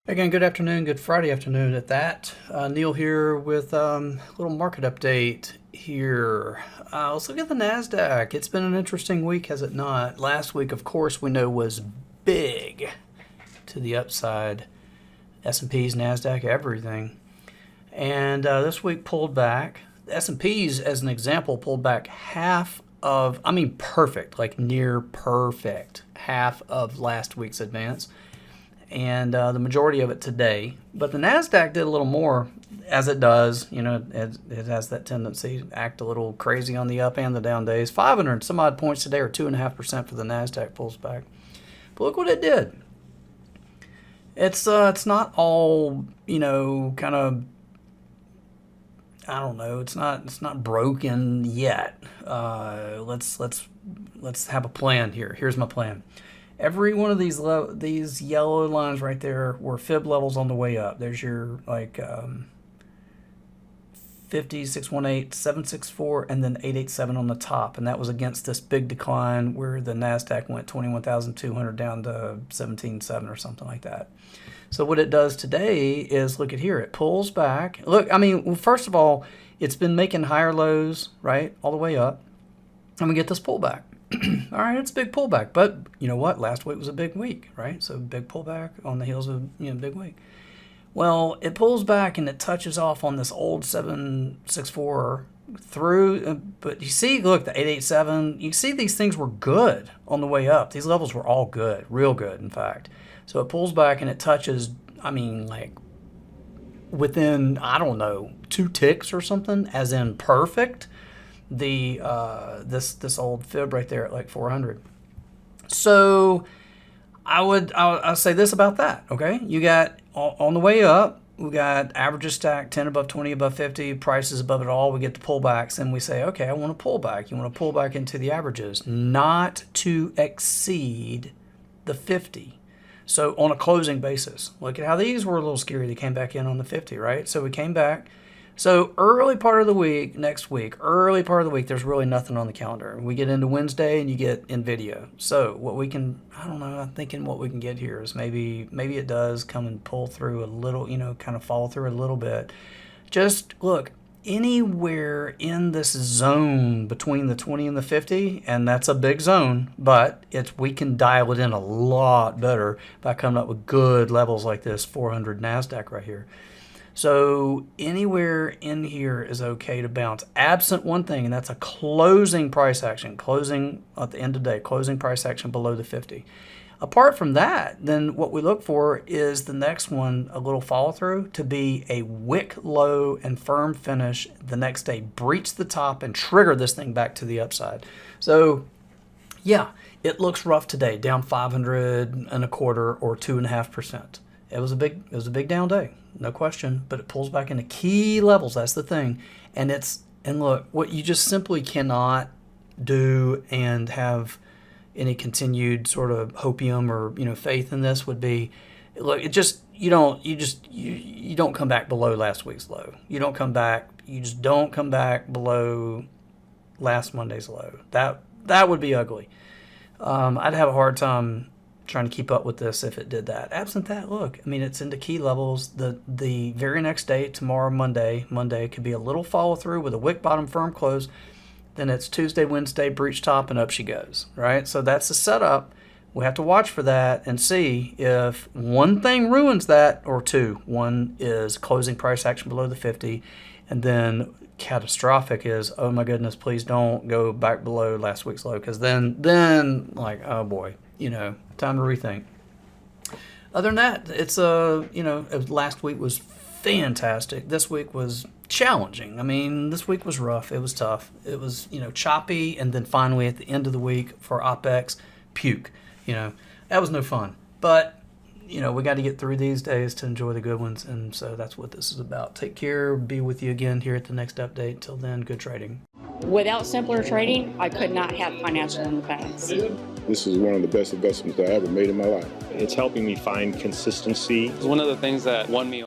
Again, good afternoon, good Friday afternoon at that. Neil here with a little market update here. Let's look at the Nasdaq. It's been an interesting week, has it not? Last week, of course, we know was big to the upside. S&P's, Nasdaq, everything. And this week pulled back. The S&P's, as an example, pulled back half of, perfect, like near perfect, half of last week's advance. And the majority of it today. But the Nasdaq did a little more, as it does. You know, it has that tendency to act a little crazy on the up and the down days. 500 some odd points today, or 2.5% for the Nasdaq pulls back. But look what it did. It's not all, you know, kind of, I don't know. It's not broken yet. Let's have a plan here. Here's my plan. Every one of these yellow lines right there were fib levels on the way up. There's your 50, 618, 764, and then 887 on the top. And that was against this big decline where the Nasdaq went 21,200 down to 17,700 or something like that. So what it does today is, look at here, it pulls back. Look, well, first of all, it's been making higher lows, right, all the way up. And we get this pullback. All right, it's a big pullback, but you know what? Last week was a big week, right? So big pullback on the heels of big week. Well, it pulls back and it touches off on this old 764 through, but you see, look, the 887. You see, these things were good on the way up. These levels were all good, real good, in fact. So it pulls back and it touches. Like within, I don't know, 2 ticks or something, as in perfect. This old fib right there at like 400. So I'll say this about that. Okay, you got on the way up, we got averages stacked 10 above 20 above 50, prices above it all. We get the pullbacks and we say, okay, I want to pull back. You want to pull back into the averages, not to exceed the 50. So on a closing basis, look at how these were a little scary. They came back in on the 50, right? So we came back. So early part of the week, next week, early part of the week, there's really nothing on the calendar. We get into Wednesday and you get NVIDIA. So what we can, I don't know, I'm thinking what we can get here is maybe it does come and pull through a little, kind of follow through a little bit. Just look, anywhere in this zone between the 20 and the 50, and that's a big zone, but we can dial it in a lot better by coming up with good levels like this 400 Nasdaq right here. So anywhere in here is okay to bounce, absent one thing, and that's a closing price action, closing at the end of the day, closing price action below the 50. Apart from that, then what we look for is the next one, a little follow through, to be a wick low and firm finish the next day, breach the top and trigger this thing back to the upside. So yeah, it looks rough today, down 500 and a quarter or 2.5%. It was a big down day, no question, but it pulls back into key levels. That's the thing. And look, what you just simply cannot do and have any continued sort of hopium or faith in this would be, look, you don't come back below last week's low. You just don't come back below last Monday's low. That would be ugly. I'd have a hard time trying to keep up with this if it did that. Absent that, look, it's into key levels. The very next day, tomorrow, Monday could be a little follow through with a wick bottom firm close. Then it's Tuesday, Wednesday, breach top, and up she goes, right? So that's the setup. We have to watch for that and see if one thing ruins that, or two. One is closing price action below the 50, and then catastrophic is, oh my goodness, please don't go back below last week's low, because then like, oh boy, time to rethink. Other than that, it's last week was fantastic. This week was challenging. This week was rough. It was tough. It was, choppy, and then finally at the end of the week for OPEX, puke. That was no fun. But we got to get through these days to enjoy the good ones, and so that's what this is about. Take care. Be with you again here at the next update. Till then, good trading. Without simpler trading, I could not have financial independence. This is one of the best investments I ever made in my life. It's helping me find consistency. It's one of the things that won me